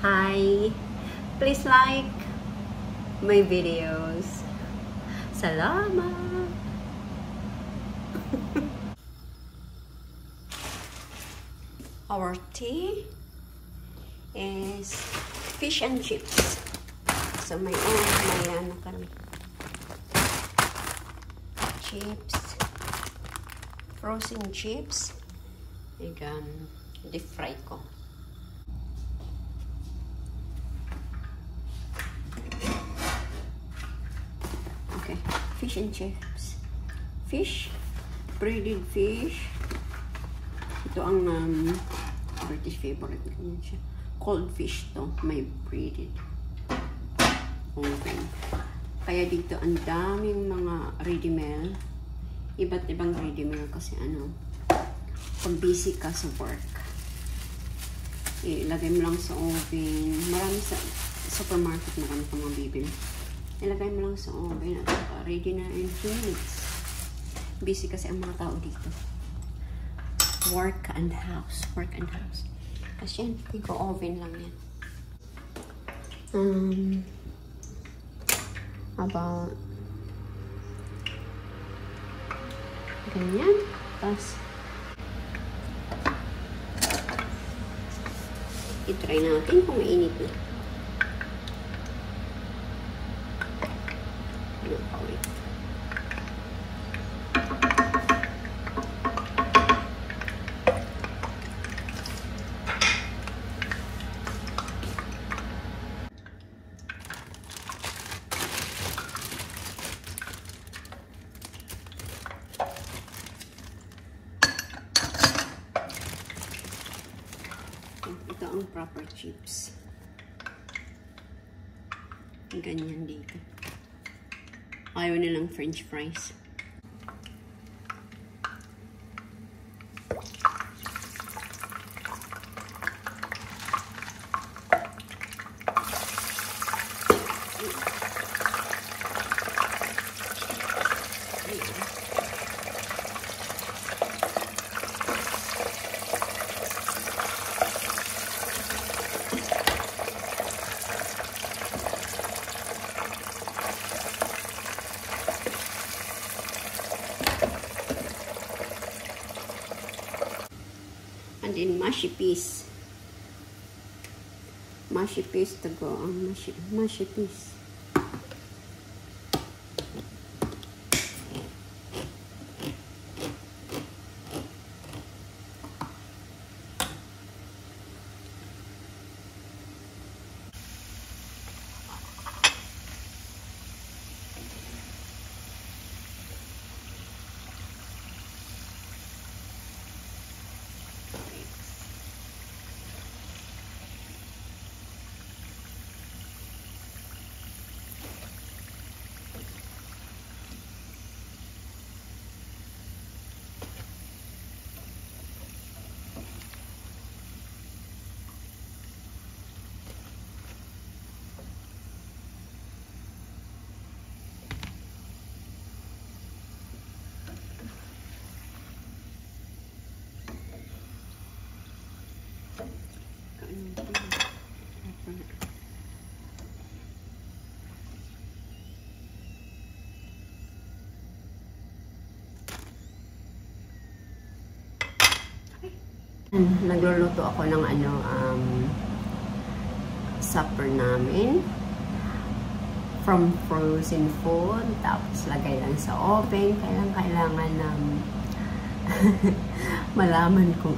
Hi! Please like my videos. Salamat! Our tea is fish and chips. So may ano kami. Chips. Frozen chips. Deep fry ko. Okay, fish and chips. Fish, breaded fish. Ito ang British favorite na siya. Cold fish to, may breaded. Okay. Kaya dito ang daming mga ready meal. Iba't ibang ready meal kasi pag busy ka sa work, ilagay mo lang sa oven. Marami sa supermarket, marami kang mabibili. Ilagay mo lang sa oven at ready na in 2 minutes. Busy kasi ang mga tao dito. Work and house. Work and house. Kasi yan, oven lang yan. About ganyan. Tapos i-try natin kung mainit na. Okay. Ito ang proper chips. Ganyan dito. Ayaw nilang french fries. And then mushy peas. Mushy peas to go on. Mushy peas. Nagluluto ako ng supper namin from frozen food, tapos lagay lang sa oven. Kailangan ng malaman kung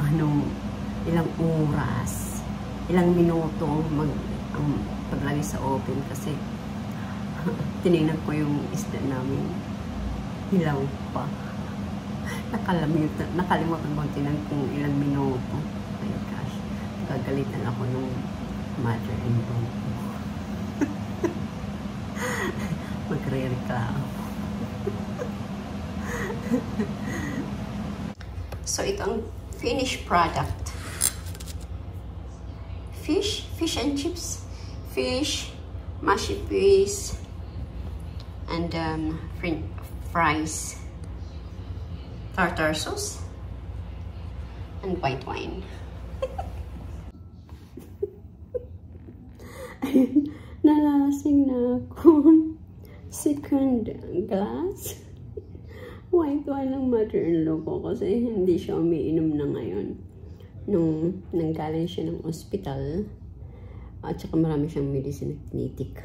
ilang oras, ilang minuto ang paglagay sa oven kasi tinignan ko yung isda namin, hilaw pa. Nakalimutan ko tinan kung ilang minuto. Oh my gosh, gagalitan ako nung mother-in-law ko. Magre-reklamo. So ito ang finished product. Fish and chips, fish, mushy peas, and french fries, tartar sauce, and white wine. Ayun, nalasing na ako. Second glass. White wine ng mother-in-law ko kasi hindi siya umiinom na ngayon. Nung nanggaling siya ng ospital, at saka marami siyang medicine at nitik.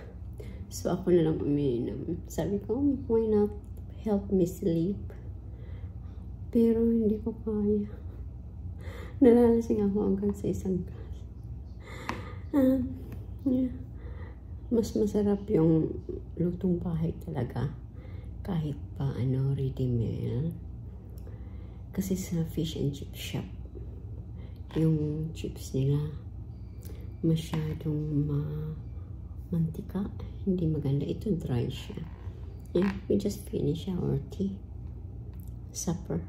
So ako na lang umiinom. Sabi ko, why not help me sleep? Pero hindi ko kaya. Nalalasing ako hanggang sa isang glass. Yeah. Mas masarap yung lutong bahay talaga. Kahit pa ready meal. Kasi sa fish and chip shop, yung chips nila masyadong mantika. Hindi maganda. Ito dry siya. And we just finish our tea. Supper.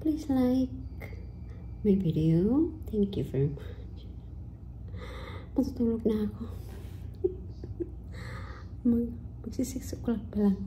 Please like my video. Thank you very much. Matutulog na ako. Magsi 6 o'clock pa lang.